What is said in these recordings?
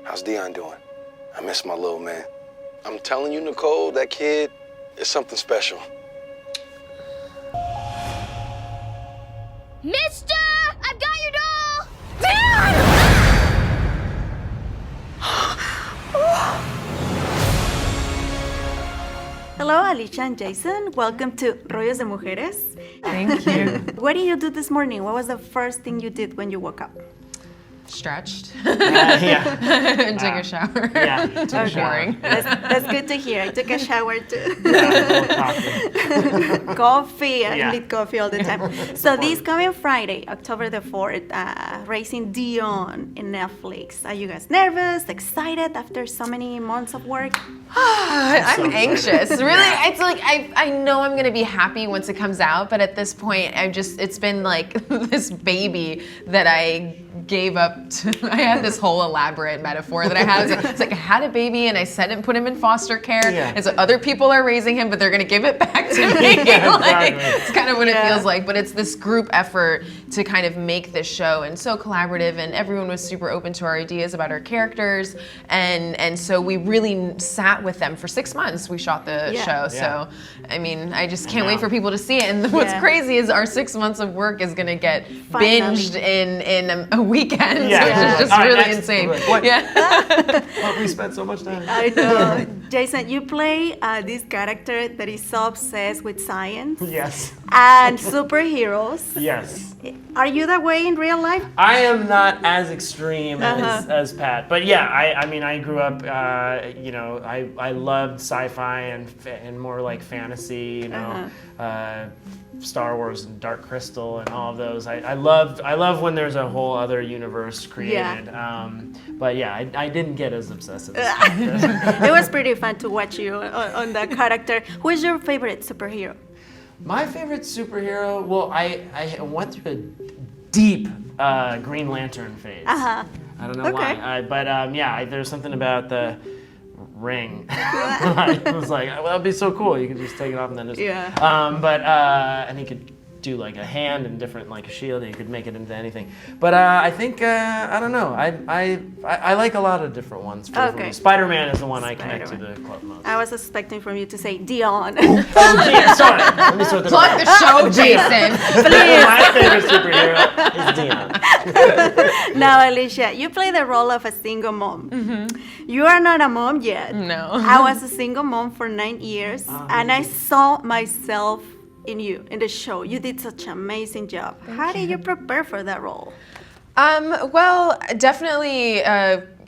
How's Dion doing? I miss my little man. I'm telling you, Nicole, that kid is something special. Mister! I've got your doll! Dad! Hello, Alisha and Jason. Welcome to Rollos de Mujeres. Thank you. What did you do this morning? What was the first thing you did when you woke up? Stretched. Yeah. Took a shower. Yeah. Okay. Boring. That's good to hear. I took a shower too. Coffee. Coffee. I Yeah. need coffee all the time. So this coming Friday, October the 4th, Raising Dion in Netflix. Are you guys nervous, excited after so many months of work? I'm so anxious. excited. Really, Yeah. it's like I know I'm gonna be happy once it comes out, but at this point, it's been like this baby that I gave up to. I had this whole elaborate metaphor that I had. It's like I had a baby and I set him, put him in foster care, Yeah. and so other people are raising him, but they're gonna give it back to me. Yeah, Like, exactly. it's kind of what Yeah. it feels like. But it's this group effort to kind of make this show, and so collaborative, and everyone was super open to our ideas about our characters, and so we really sat with them for 6 months. We shot the Yeah. show, Yeah. so I mean, I just can't know. wait for people to see it. And what's Yeah. crazy is our 6 months of work is gonna get Finally. binged in a weekend, Yeah. which is just All right, really next. insane. Like, what? Yeah. But we spent so much time. I know. Jason, you play this character that is so obsessed with science Yes. and superheroes. Yes. Are you that way in real life? I am not as extreme Uh-huh. as Pat, but yeah, I mean, I grew up, I loved sci-fi and more like fantasy, Star Wars and Dark Crystal and all of those. I love when there's a whole other universe created. But yeah, I didn't get as obsessive. It was pretty fun to watch you on that character. Who is your favorite superhero? My favorite superhero, well, I went through a deep Green Lantern phase. Uh-huh. I don't know Okay. why, there's something about the ring. I was like, well, that'd be so cool. You could just take it off and then just. Yeah. And he could do like a hand and different, like a shield. He could make it into anything. But I think I don't know. I like a lot of different ones. Okay. Spider-Man is the one I connect to Spider-Man. the club most. I was expecting from you to say Dion. Oh, yeah, sorry. Let me sort that Plug out. the show, Jason. My favorite superhero is Dion. Now, Alicia, you play the role of a single mom. You are not a mom yet. No. I was a single mom for 9 years, and I saw myself in you, in the show. You did such an amazing job. How did you prepare for that role? Well, definitely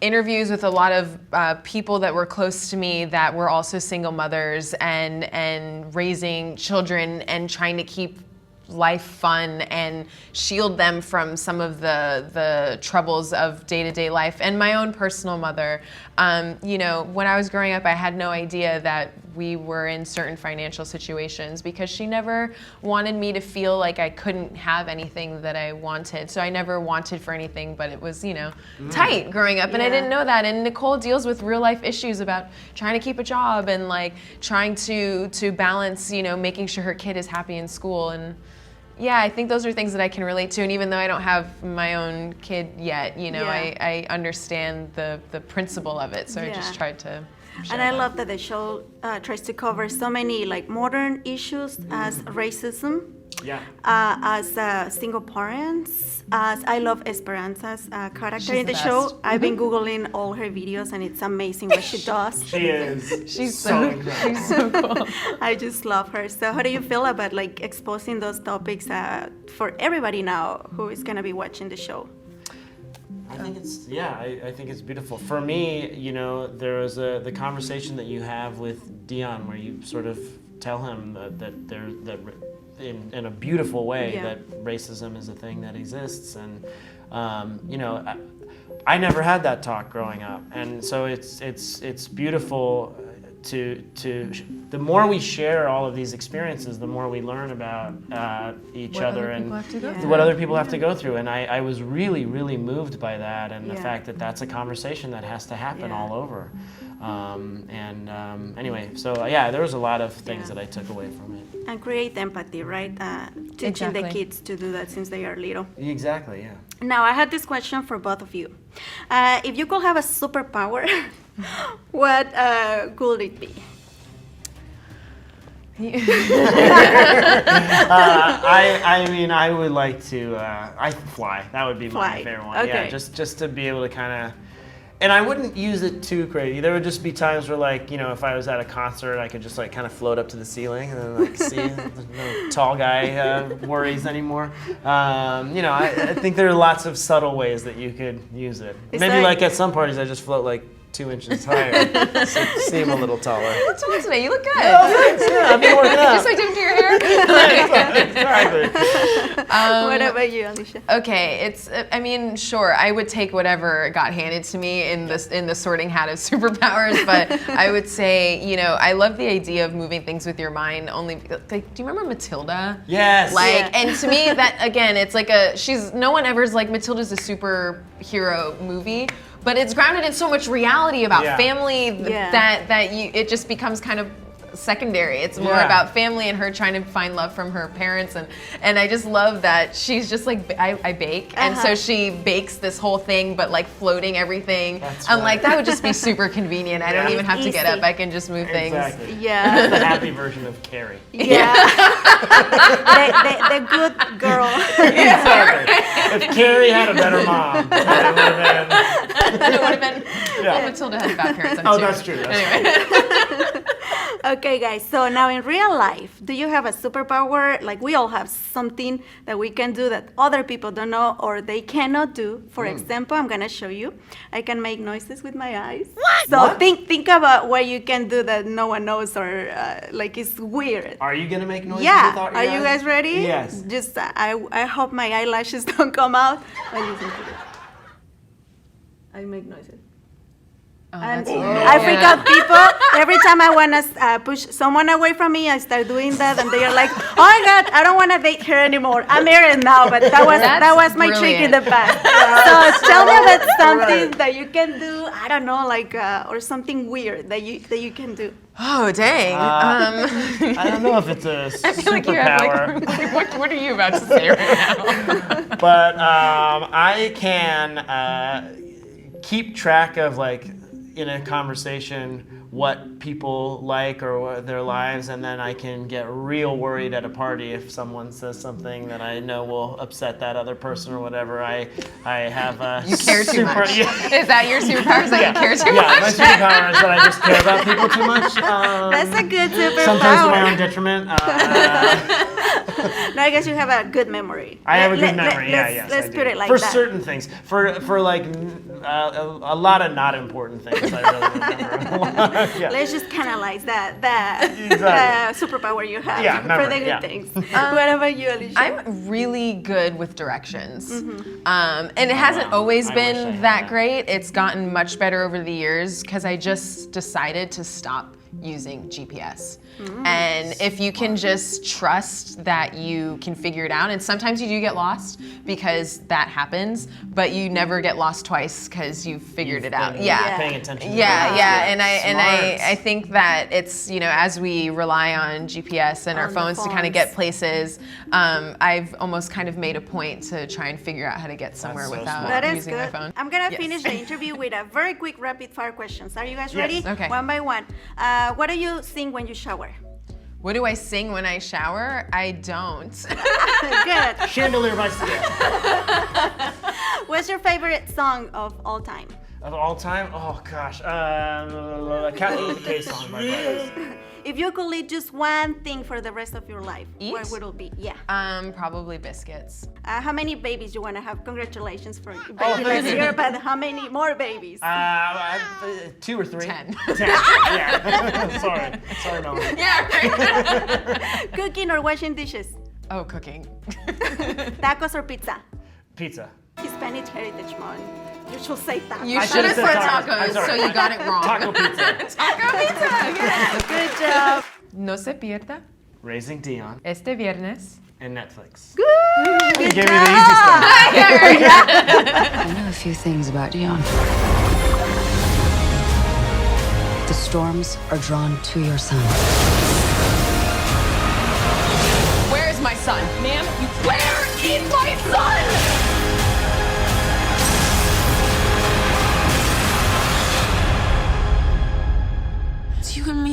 interviews with a lot of people that were close to me that were also single mothers and raising children and trying to keep life fun and shield them from some of the troubles of day-to-day life. And my own personal mother, when I was growing up, I had no idea that we were in certain financial situations because she never wanted me to feel like I couldn't have anything that I wanted. So I never wanted for anything, but it was, tight growing up, and I Yeah. didn't know that. And Nicole deals with real life issues about trying to keep a job and like trying to balance, making sure her kid is happy in school. And yeah, I think those are things that I can relate to. And even though I don't have my own kid yet, Yeah. I understand the principle of it. So I just Yeah. tried to share And I that. love that the show tries to cover so many like modern issues as racism, Yeah. as single parents, as I love Esperanza's character She's in the the show. best. I've been Googling all her videos and it's amazing what she does. She is. She's so so incredible. she's so cool. I just love her. So how do you feel about like exposing those topics for everybody now who is going to be watching the show? I think I think it's beautiful. For me, there was the conversation that you have with Dion where you sort of tell him that in a beautiful way Yeah. that racism is a thing that exists, and I never had that talk growing up, and so it's beautiful to the more we share all of these experiences, the more we learn about each What other other and people have to go through. what other people have to go through. And I was really, really moved by that, and the Yeah. fact that that's a conversation that has to happen Yeah. all over. Anyway, so yeah, there was a lot of things Yeah. that I took away from it. And create empathy, right? Teaching the Exactly. kids to do that since they are little. Exactly, yeah. Now, I had this question for both of you. If you could have a superpower, what could it be? I mean, I would like to. I fly. That would be my Fly. favorite one. Okay. Yeah, just to be able to kind of. And I wouldn't use it too crazy. There would just be times where, like, you know, if I was at a concert, I could just like kind of float up to the ceiling and then like see no tall guy worries anymore. You know, I think there are lots of subtle ways that you could use it. It's Maybe like- like at some parties, I just float like 2 inches higher, seem a little taller. What's wrong today? You look good. Yeah, I've been working out. Just like doing to your hair. Exactly. What about you, Alisha? Okay, it's. I mean, sure, I would take whatever got handed to me in the sorting hat of superpowers, but I would say, you know, I love the idea of moving things with your mind. Only, like, do you remember Matilda? Yes. Like, Yeah. and to me, that again, it's like no one ever's like Matilda's a superhero movie. But it's grounded in so much reality about Yeah. family Yeah. that it just becomes kind of secondary. It's more Yeah. about family and her trying to find love from her parents, and I just love that she's just like I bake, and so she bakes this whole thing, but like floating everything. That's I'm right. like, that would just be super convenient. I don't Yeah. even have to get Easy. up. I can just move things. Exactly. Yeah. The happy version of Carrie. Yeah. the good girl. Exactly. If Carrie had a better mom, it would have been. It would have been. Yeah. Well, Matilda had bad parents. I'm Oh, sure. that's true. That's Anyway. Okay, guys, so now in real life, do you have a superpower? Like, we all have something that we can do that other people don't know or they cannot do. For example, I'm gonna show you. I can make noises with my eyes. What? So What? think about what you can do that no one knows or like it's weird. Are you gonna make noises Yeah, without are your you eyes? guys ready? Yes. Just, I hope my eyelashes don't come out. But listen to this. I make noises. And I freak out people. Every time I want to push someone away from me, I start doing that, and they are like, "Oh my God, I don't want to date her anymore. I'm married now, but that was my trick in the past." So tell me about something that you can do. I don't know, like or something weird that you can do. Oh dang! I don't know if it's a I feel like you have superpower, like, what are you about to say right now? but I can keep track of, like, in a conversation what people like or what their lives, and then I can get real worried at a party if someone says something that I know will upset that other person or whatever. I have a You care too super, much. Yeah, Is that your superpower? Is that you care too yeah, my much? superpower is that I just care about people too much. That's a good Sometimes to my superpower. own detriment. No, I guess you have a good memory. I have a good memory. Yes, Let's I do. put it like for that. certain things. For like a lot of not important things, I really remember. Yeah. Let's just canalize that Exactly. superpower you have Yeah, for memory, the good yeah. things. What about you, Alisha? I'm really good with directions. And it hasn't always I wish I been had that that. great. It's gotten much better over the years because I just decided to stop using GPS. And if you can just trust that you can figure it out, and sometimes you do get lost because that happens, but you never get lost twice because you've figured it out. Been Yeah. Paying attention. to Yeah, that. yeah, and I Smart. think that it's, you know, as we rely on GPS and our On the phones to kind of phones. get places, I've almost kind of made a point to try and figure out how to get somewhere so without smart. That is using good. my phone. I'm gonna Yes. finish the interview with a very quick rapid fire questions. Are you guys Yes. ready? Okay. One by one. What do you sing when you shower? What do I sing when I shower? I don't. Good. Chandelier by Sia. What's your favorite song of all time? Of all time? Oh gosh. Cat Eat the K song by Brothers. If you could eat just one thing for the rest of your life, Eat? what would it be? Yeah. Probably biscuits. How many babies you want to have? Congratulations for baby thank last you. year, but how many more babies? 2 or 3? 10. 10. Yeah. Sorry, no. Yeah, right. Cooking or washing dishes? Oh, cooking. Tacos or pizza? Pizza. Hispanic Heritage Month. You should say tacos. You I should have should've said said tacos. I'm tacos, sorry. so you got it wrong. Taco pizza. Taco pizza, yes. Good job. No se pierda Raising Dion este viernes. and Netflix. Good. You Good gave me the easy job. stuff. I know a few things about Dion. The storms are drawn to your son. Where is my son? Ma'am, where is my son?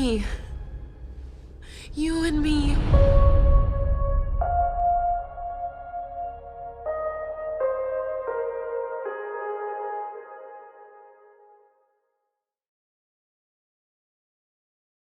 me. You and me.